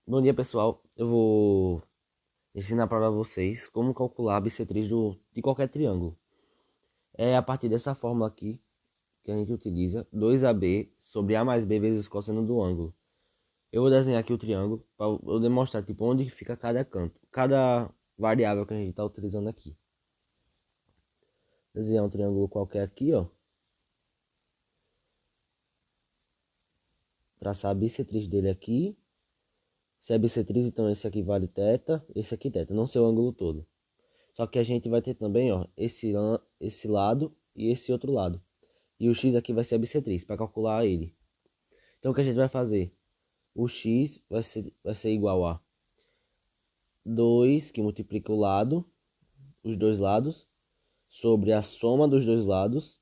Bom dia, pessoal. Eu vou ensinar para vocês como calcular a bissetriz de qualquer triângulo. É a partir dessa fórmula aqui que a gente utiliza, 2AB sobre A mais B vezes cosseno do ângulo. Eu vou desenhar aqui o triângulo para eu demonstrar tipo, onde fica cada canto, cada variável que a gente está utilizando aqui. Desenhar um triângulo qualquer aqui, ó. Traçar a bissetriz dele aqui. Se é bissetriz, então esse aqui vale θ, esse aqui θ, não seu ângulo todo. Só que a gente vai ter também, ó, esse lado e esse outro lado. E o x aqui vai ser a bissetriz, para calcular ele. Então o que a gente vai fazer? O x vai ser igual a 2, que multiplica o lado, os dois lados, sobre a soma dos dois lados,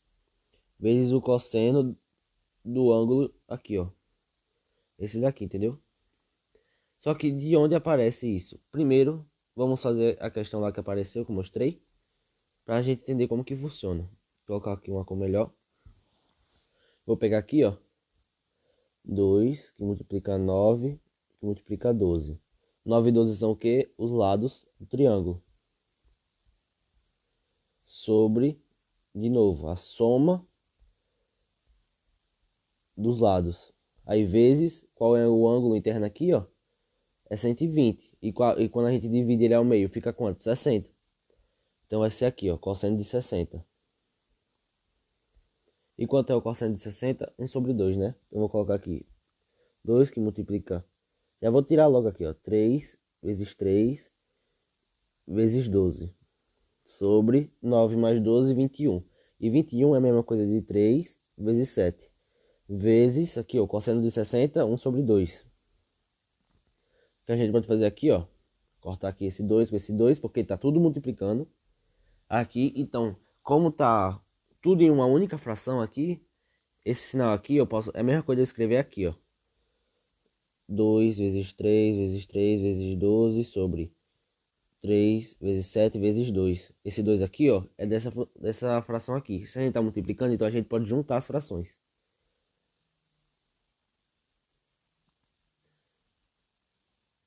vezes o cosseno do ângulo aqui, ó. Esse daqui, entendeu? Só que de onde aparece isso? Primeiro, vamos fazer a questão lá que apareceu, que eu mostrei, para a gente entender como que funciona. Vou colocar aqui uma cor melhor. Vou pegar aqui, ó, 2 que multiplica 9, que multiplica 12. 9 e 12 são o quê? Os lados do triângulo. Sobre, de novo, a soma dos lados. Aí vezes, qual é o ângulo interno aqui, ó? É 120. E quando a gente divide ele ao meio, fica quanto? 60. Então vai ser aqui, ó, cosseno de 60. E quanto é o cosseno de 60? 1 sobre 2, né? Então eu vou colocar aqui 2 que multiplica... Já vou tirar logo aqui, ó. 3 vezes 3 vezes 12. Sobre 9 mais 12, 21. E 21 é a mesma coisa de 3 vezes 7. Vezes, aqui, ó, cosseno de 60, 1 sobre 2. O que a gente pode fazer aqui, ó. Cortar aqui esse 2 com esse 2, porque tá tudo multiplicando. Aqui, então, como tá tudo em uma única fração aqui, esse sinal aqui, eu posso... É a mesma coisa de eu escrever aqui, ó. 2 vezes 3 vezes 3 vezes 12 sobre 3 vezes 7 vezes 2. Esse 2 aqui, ó, é dessa fração aqui. Se a gente tá multiplicando, então a gente pode juntar as frações.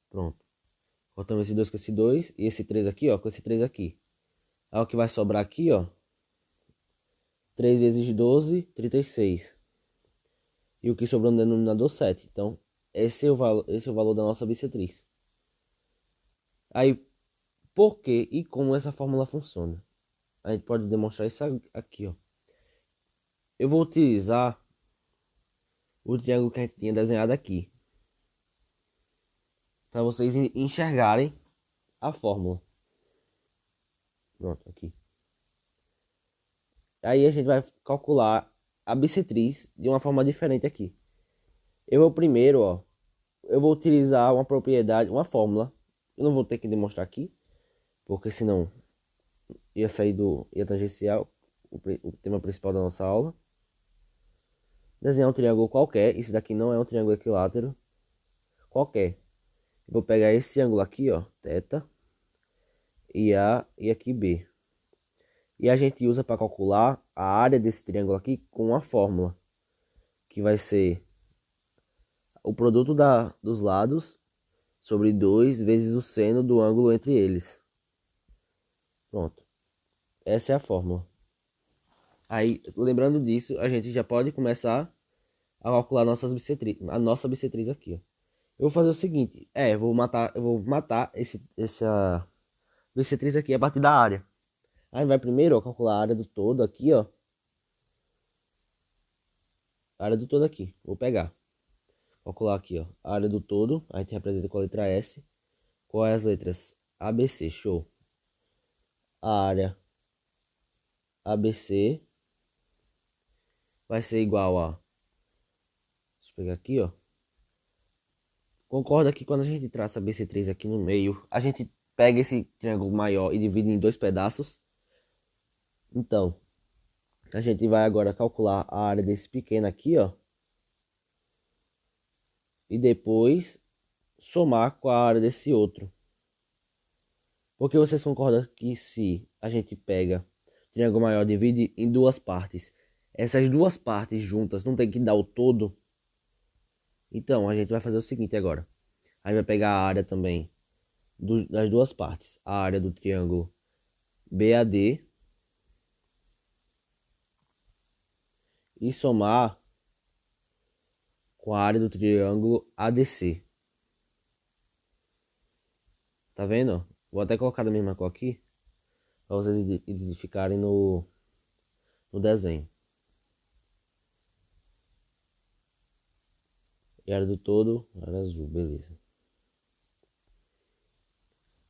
Pronto. Cortamos esse 2 com esse 2 e esse 3 aqui, ó, com esse 3 aqui. Aí o que vai sobrar aqui, ó, 3 vezes 12, 36. E o que sobrou no denominador, 7. Então, esse é o valor da nossa bissetriz. Aí, por que e como essa fórmula funciona? A gente pode demonstrar isso aqui, ó. Eu vou utilizar o triângulo que a gente tinha desenhado aqui, para vocês enxergarem a fórmula. Pronto, aqui. Aí a gente vai calcular a bissetriz de uma forma diferente aqui. Eu vou primeiro, ó, eu vou utilizar uma propriedade, uma fórmula. Eu não vou ter que demonstrar aqui, porque senão ia tangenciar o tema principal da nossa aula. Desenhar um triângulo qualquer. Isso daqui não é um triângulo equilátero. Qualquer. Vou pegar esse ângulo aqui, ó, θ, e A e aqui B. E a gente usa para calcular a área desse triângulo aqui com uma fórmula, que vai ser o produto dos lados sobre 2 vezes o seno do ângulo entre eles. Pronto. Essa é a fórmula. Aí, lembrando disso, a gente já pode começar a calcular a nossa bissetriz aqui, ó. Eu vou fazer o seguinte, eu vou matar essa bissetriz aqui a partir da área. Aí vai primeiro, ó, calcular a área do todo aqui, ó. A área do todo aqui. Vou pegar. Calcular aqui, ó. A área do todo, a gente representa com a letra S. Qual é as letras? ABC, show. A área ABC vai ser igual a... Deixa eu pegar aqui, ó. Concorda que quando a gente traça a BC3 aqui no meio, a gente pega esse triângulo maior e divide em dois pedaços. Então, a gente vai agora calcular a área desse pequeno aqui, ó. E depois somar com a área desse outro. Porque vocês concordam que se a gente pega o triângulo maior e divide em duas partes, essas duas partes juntas não tem que dar o todo? Então, a gente vai fazer o seguinte agora. Aí vai pegar a área também das duas partes. A área do triângulo BAD e somar com a área do triângulo ADC. Tá vendo? Vou até colocar da mesma cor aqui, para vocês identificarem no desenho. E a área do todo era azul, beleza.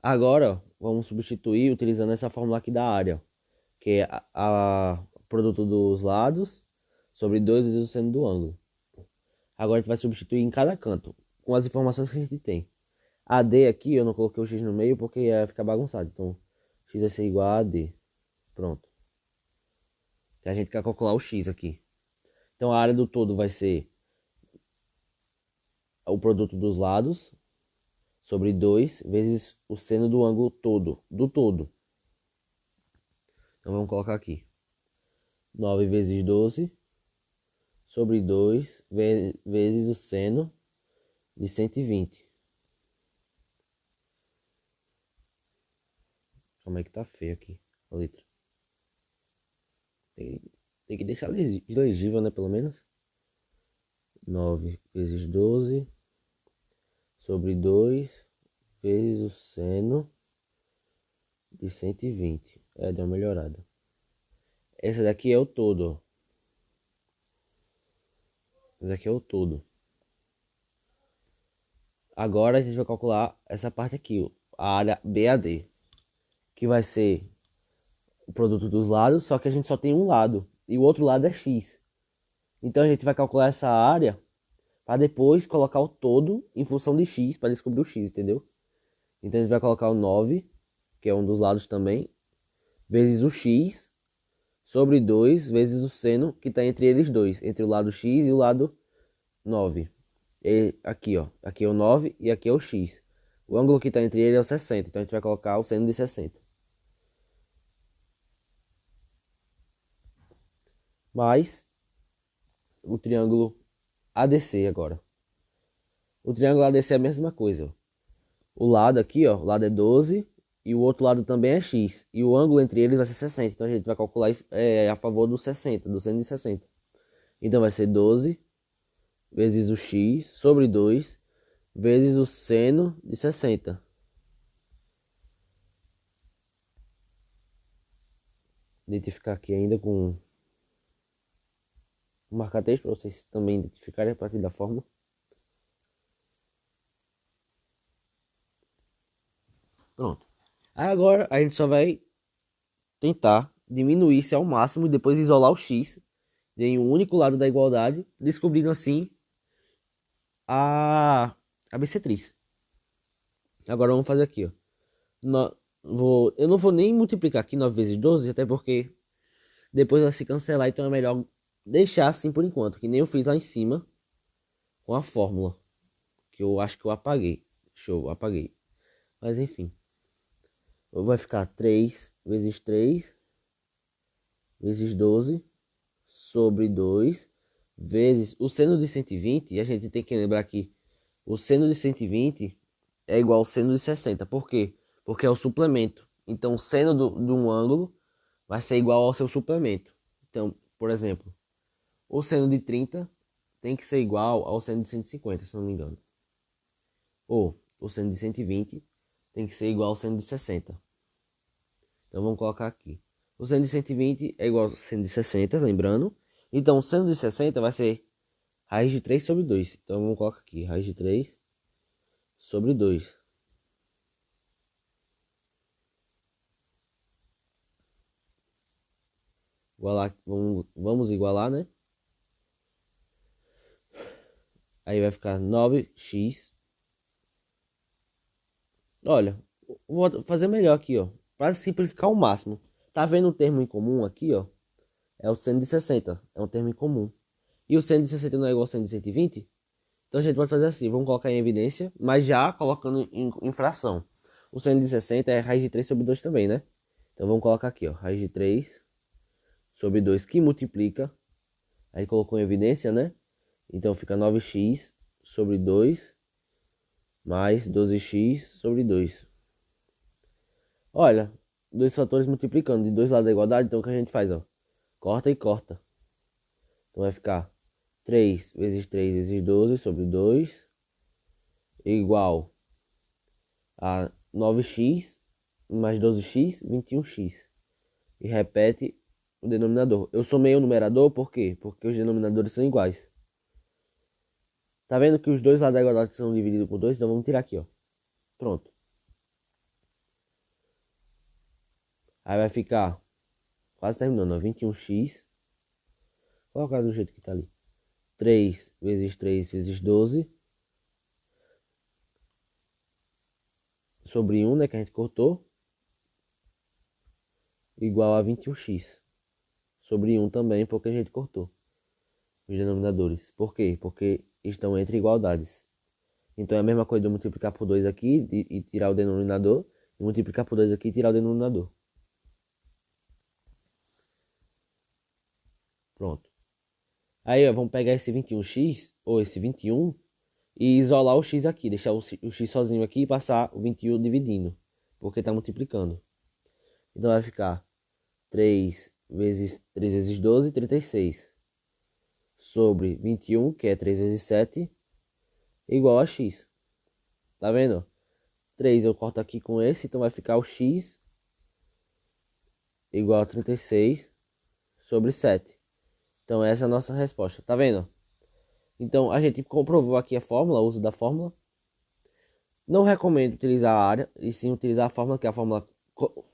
Agora, ó, vamos substituir utilizando essa fórmula aqui da área, que é a produto dos lados sobre 2 vezes o seno do ângulo. Agora a gente vai substituir em cada canto, com as informações que a gente tem. AD aqui, eu não coloquei o X no meio porque ia ficar bagunçado. Então, X vai ser igual a AD. Pronto. E a gente quer calcular o X aqui. Então, a área do todo vai ser o produto dos lados sobre 2 vezes o seno do ângulo todo, do todo. Então, vamos colocar aqui. 9 vezes 12 sobre 2 vezes o seno de 120. Como é que tá feio aqui a letra. Tem que deixar legível, né? Pelo menos. 9 vezes 12 sobre 2 vezes o seno de 120. Deu uma melhorada. Essa daqui é o todo, ó. Esse aqui é o todo. Agora a gente vai calcular essa parte aqui, ó, a área BAD, que vai ser o produto dos lados, só que a gente só tem um lado e o outro lado é x. Então a gente vai calcular essa área para depois colocar o todo em função de x para descobrir o x, entendeu? Então a gente vai colocar o 9, que é um dos lados também, vezes o x sobre 2 vezes o seno que está entre eles dois, entre o lado x e o lado 9. E aqui, ó, aqui é o 9 e aqui é o x. O ângulo que está entre eles é o 60, então a gente vai colocar o seno de 60. Mais o triângulo ADC agora. O triângulo ADC é a mesma coisa, ó. O lado aqui, ó, o lado é 12 e o outro lado também é x. E o ângulo entre eles vai ser 60. Então a gente vai calcular a favor do 60, do seno de 60. Então vai ser 12 vezes o x sobre 2 vezes o seno de 60. Identificar aqui ainda com um marca-texto para vocês também identificarem a partir da fórmula. Pronto. Agora a gente só vai tentar diminuir isso ao máximo e depois isolar o x em um único lado da igualdade, descobrindo assim a bissetriz. Agora vamos fazer aqui, ó. Eu não vou nem multiplicar aqui 9 vezes 12, até porque depois vai se cancelar, então é melhor deixar assim por enquanto, que nem eu fiz lá em cima com a fórmula, que eu acho que eu apaguei. Show, apaguei. Mas enfim. Vai ficar 3 vezes 3 vezes 12 sobre 2 vezes o seno de 120. E a gente tem que lembrar que o seno de 120 é igual ao seno de 60. Por quê? Porque é o suplemento. Então, o seno de um ângulo vai ser igual ao seu suplemento. Então, por exemplo, o seno de 30 tem que ser igual ao seno de 150, se não me engano. Ou o seno de 120 tem que ser igual ao seno de 60. Então, vamos colocar aqui. O seno de 120 é igual ao seno de 60, lembrando. Então, o seno de 60 vai ser raiz de 3 sobre 2. Então, vamos colocar aqui, raiz de 3 sobre 2. Igualar, vamos igualar, né? Aí vai ficar 9x. Olha, vou fazer melhor aqui, ó. Para simplificar ao máximo. Tá vendo o termo em comum aqui, ó? É o seno de 60. É um termo em comum. E o seno de 60 não é igual ao seno de 120? Então a gente pode fazer assim. Vamos colocar em evidência, mas já colocando em fração. O seno de 60 é raiz de 3 sobre 2 também, né? Então vamos colocar aqui, ó. Raiz de 3 sobre 2 que multiplica. Aí colocou em evidência, né? Então fica 9x sobre 2 mais 12x sobre 2. Olha, dois fatores multiplicando de dois lados da igualdade, então o que a gente faz, ó? Corta e corta. Então vai ficar 3 vezes 3 vezes 12 sobre 2 igual a 9x mais 12x, 21x. E repete o denominador. Eu somei o numerador, por quê? Porque os denominadores são iguais. Tá vendo que os dois lados da igualdade são divididos por 2? Então vamos tirar aqui, ó. Pronto. Aí vai ficar, quase terminando, ó, 21x. Vou colocar do jeito que tá ali. 3 vezes 3 vezes 12 sobre 1, né, que a gente cortou, igual a 21x sobre 1 também, porque a gente cortou os denominadores. Por quê? Porque estão entre igualdades. Então é a mesma coisa de eu multiplicar por 2 aqui e tirar o denominador, e multiplicar por 2 aqui e tirar o denominador. Pronto. Aí, ó, vamos pegar esse 21x, ou esse 21, e isolar o x aqui, deixar o x sozinho aqui e passar o 21 dividindo, porque está multiplicando. Então vai ficar 3 vezes 12, 36. Sobre 21, que é 3 vezes 7, igual a x. Tá vendo? 3 eu corto aqui com esse, então vai ficar o x igual a 36 sobre 7. Então essa é a nossa resposta, tá vendo? Então a gente comprovou aqui a fórmula, o uso da fórmula. Não recomendo utilizar a área, e sim utilizar a fórmula, que é a fórmula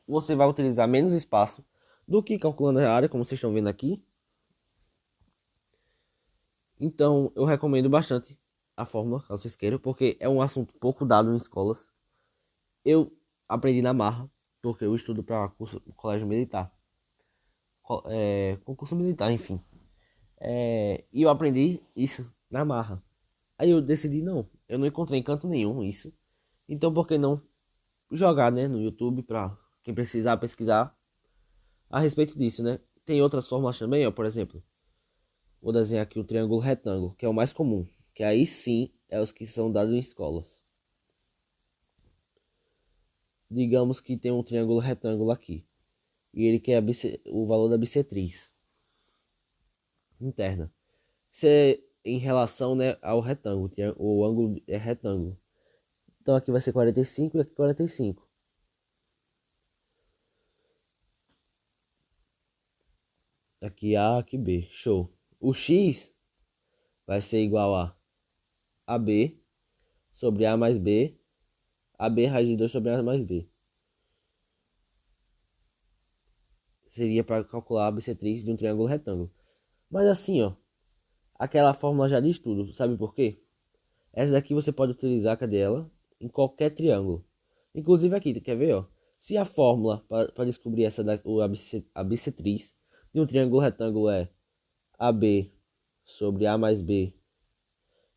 você vai utilizar menos espaço do que calculando a área, como vocês estão vendo aqui. Então eu recomendo bastante a fórmula, caso vocês queiram, porque é um assunto pouco dado em escolas. Eu aprendi na marra, porque eu estudo para colégio militar, concurso militar, enfim. E eu aprendi isso na marra. Aí eu decidi, não, eu não encontrei em canto nenhum isso. Então por que não jogar, né, no YouTube para quem precisar pesquisar a respeito disso, né? Tem outras fórmulas também, ó, por exemplo, vou desenhar aqui o triângulo retângulo, que é o mais comum, que aí sim é os que são dados em escolas. Digamos que tem um triângulo retângulo aqui e ele quer o valor da bissetriz interna. Isso é em relação, né, ao retângulo, o ângulo é retângulo. Então aqui vai ser 45 e aqui 45. Aqui A, aqui B. Show. O x vai ser igual a AB sobre A mais B. AB raiz de 2 sobre A mais B. Seria para calcular a bissetriz de um triângulo retângulo. Mas assim, ó, aquela fórmula já diz tudo. Sabe por quê? Essa daqui você pode utilizar, cadê ela? Em qualquer triângulo. Inclusive aqui, quer ver, ó? Se a fórmula para descobrir a bissetriz de um triângulo retângulo é AB sobre A mais B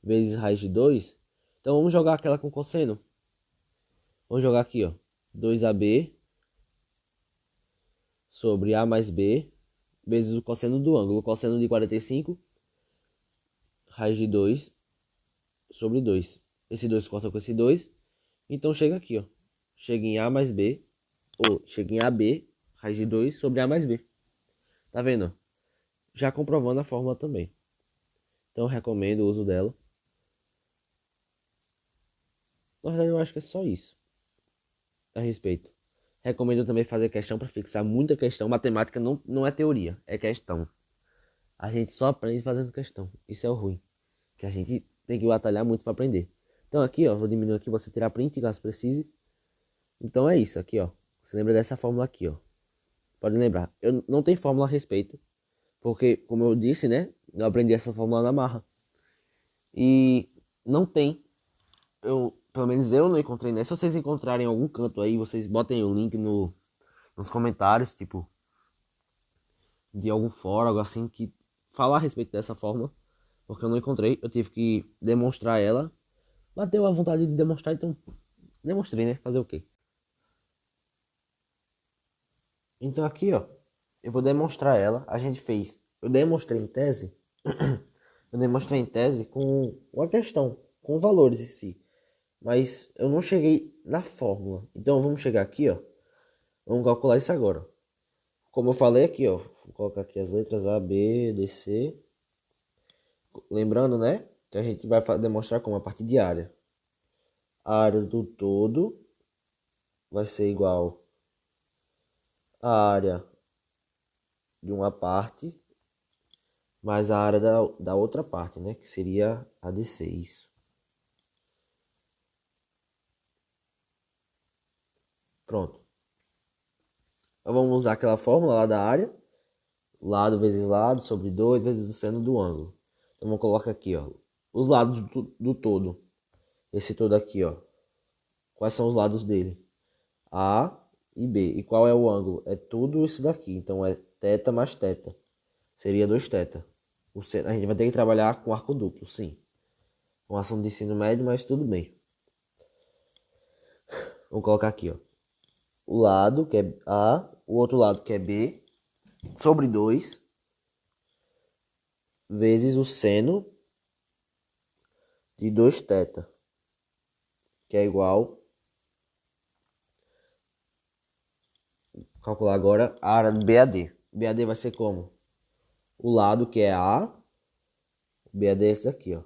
vezes raiz de 2, então vamos jogar aquela com cosseno. Vamos jogar aqui, ó. 2AB sobre A mais B vezes o cosseno do ângulo. O cosseno de 45, raiz de 2 sobre 2. Esse 2 corta com esse 2. Então chega aqui, ó. Chega em A mais B, ou chega em AB, raiz de 2 sobre A mais B. Tá vendo? Já comprovando a fórmula também. Então eu recomendo o uso dela. Na verdade eu acho que é só isso a respeito. Recomendo também fazer questão para fixar muita questão. Matemática não é teoria, é questão. A gente só aprende fazendo questão. Isso é o ruim. Que a gente tem que batalhar muito para aprender. Então aqui, ó, vou diminuir aqui, você tirar print caso precise. Então é isso aqui, ó. Você lembra dessa fórmula aqui, ó. Pode lembrar. Eu não tenho fórmula a respeito, porque como eu disse, né, eu aprendi essa fórmula na marra. E não tem, pelo menos eu não encontrei, né? Se vocês encontrarem em algum canto aí, vocês botem o link nos comentários, tipo, de algum fórum, algo assim, que fala a respeito dessa fórmula, porque eu não encontrei, eu tive que demonstrar ela. Bateu a vontade de demonstrar, então demonstrei, né? Fazer o quê? Então aqui, ó, eu vou demonstrar ela. A gente fez, eu demonstrei em tese, eu demonstrei em tese com uma questão, com valores em si. mas eu não cheguei na fórmula. Então vamos chegar aqui, ó. Vamos calcular isso agora. Como eu falei aqui, ó. Vou colocar aqui as letras A, B, D, C. Lembrando, né? Que a gente vai demonstrar como a partir de área. A área do todo vai ser igual à área de uma parte mais a área da outra parte, né? Que seria a de 6. Pronto. Então vamos usar aquela fórmula lá da área. Lado vezes lado sobre 2 vezes o seno do ângulo. Então vamos colocar aqui, ó. Os lados do todo. Esse todo aqui, ó. Quais são os lados dele? A e B. E qual é o ângulo? É tudo isso daqui. Então é θ mais θ. Seria 2θ. A gente vai ter que trabalhar com arco duplo, sim. Um assunto de ensino médio, mas tudo bem. Vamos colocar aqui, ó. O lado que é A, o outro lado que é B, sobre 2 vezes o seno de 2θ, que é igual. Calcular agora a área do BAD. BAD vai ser como? O lado que é A, o BAD é esse daqui, ó.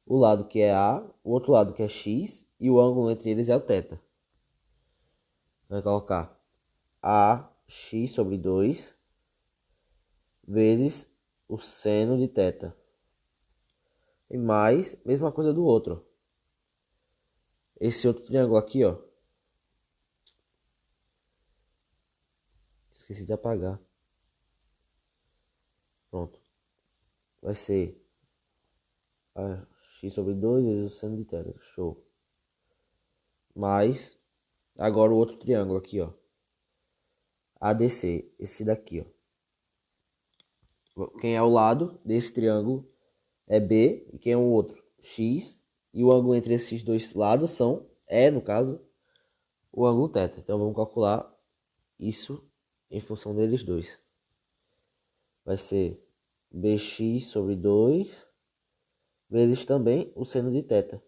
O lado que é A, o outro lado que é X e o ângulo entre eles é o θ. Vai colocar AX sobre 2 vezes o seno de θ. E mais, mesma coisa do outro. Esse outro triângulo aqui, ó. Esqueci de apagar. Pronto. Vai ser x sobre 2 vezes o seno de θ. Show. Mais, agora o outro triângulo aqui, ó. ADC, esse daqui, ó. Quem é o lado desse triângulo é B e quem é o outro? X. E o ângulo entre esses dois lados no caso, o ângulo θ. Então vamos calcular isso em função deles dois. Vai ser BX sobre 2 vezes também o seno de θ.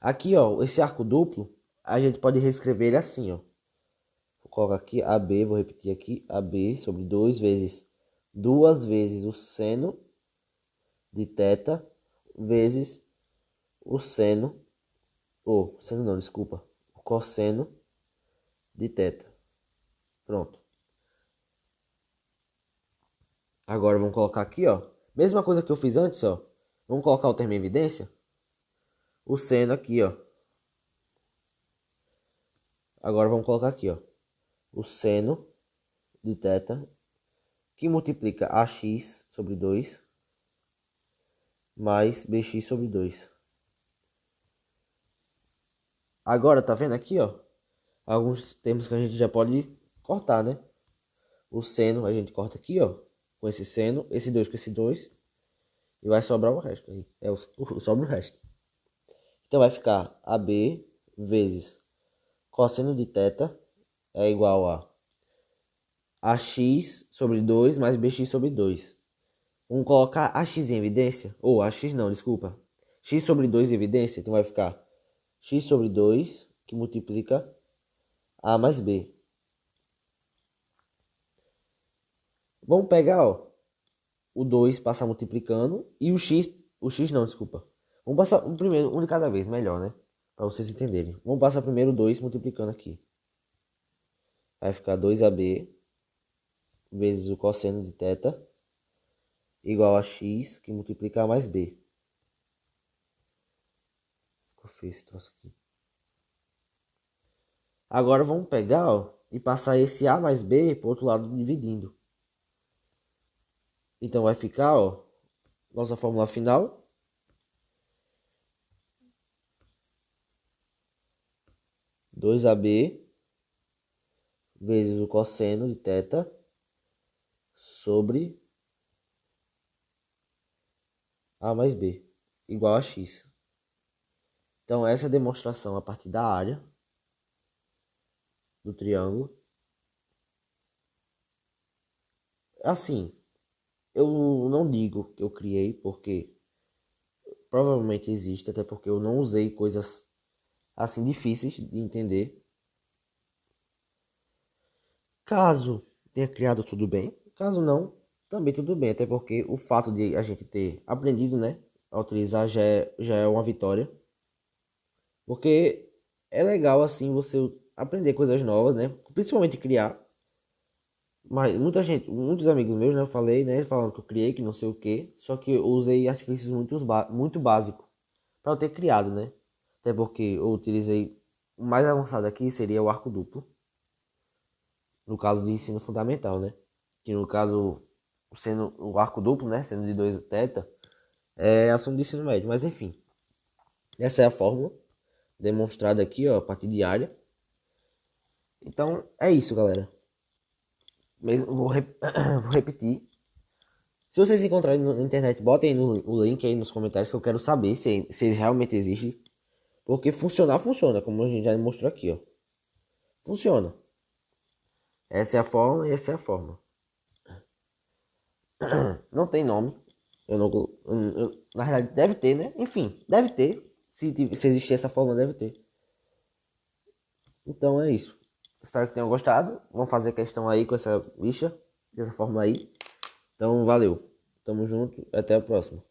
Aqui, ó, esse arco duplo, a gente pode reescrever ele assim, ó. Vou colocar aqui AB, vou repetir aqui, AB sobre 2 vezes duas vezes o seno de θ vezes o seno, ou seno não, desculpa, o cosseno de θ. Pronto. Agora vamos colocar aqui, ó, mesma coisa que eu fiz antes, ó. Vamos colocar o termo em evidência. O seno aqui, ó. Agora vamos colocar aqui, ó, o seno de θ que multiplica AX sobre 2 mais BX sobre 2. Agora, tá vendo aqui, ó? Alguns termos que a gente já pode cortar, né? O seno a gente corta aqui, ó. Com esse seno, esse 2 com esse 2. E vai sobrar o resto aí. Sobra o resto. Então vai ficar AB vezes cosseno de θ é igual a AX sobre 2 mais BX sobre 2. Vamos colocar AX em evidência. Ou AX não, desculpa. X sobre 2 em evidência. Então vai ficar X sobre 2 que multiplica A mais B. Vamos pegar, ó, o 2 passar multiplicando e o X não, desculpa. Vamos passar o primeiro, um de cada vez, melhor, né? Para vocês entenderem. Vamos passar primeiro o 2 multiplicando aqui. Vai ficar 2AB vezes o cosseno de θ igual a X que multiplica A mais B. Ficou feio esse troço aqui. Agora vamos pegar, ó, e passar esse A mais B para o outro lado dividindo. Então vai ficar, ó, nossa fórmula final. 2AB vezes o cosseno de θ sobre A mais B igual a X. Então essa é a demonstração a partir da área do triângulo. Assim, eu não digo que eu criei, porque provavelmente existe, até porque eu não usei coisas assim difíceis de entender. Caso tenha criado tudo bem, caso não, também tudo bem, até porque o fato de a gente ter aprendido, né, a utilizar já é uma vitória. Porque é legal assim você aprender coisas novas, né? Principalmente criar. Mas muita gente, muitos amigos meus, né, eu falei, né, falando que eu criei, que não sei o quê, só que eu usei artifícios muito básicos para eu ter criado, né? Até porque eu utilizei o mais avançado aqui seria o arco duplo, no caso de ensino fundamental, né? Que no caso, sendo o arco duplo, né, sendo de 2 teta, é assunto de ensino médio, mas enfim. Essa é a fórmula demonstrada aqui, ó, a partir de área. Então, é isso, galera. Vou repetir. Se vocês encontrarem na internet, botem o link aí nos comentários que eu quero saber se realmente existe. Porque funcionar, funciona, como a gente já mostrou aqui, ó. Funciona. Essa é a forma e essa é a forma. Não tem nome. Eu não, na verdade, deve ter, né? Enfim, deve ter. Se existir essa forma, deve ter. Então é isso. Espero que tenham gostado. Vamos fazer questão aí com essa lixa, dessa forma aí. Então, valeu. Tamo junto. Até a próxima.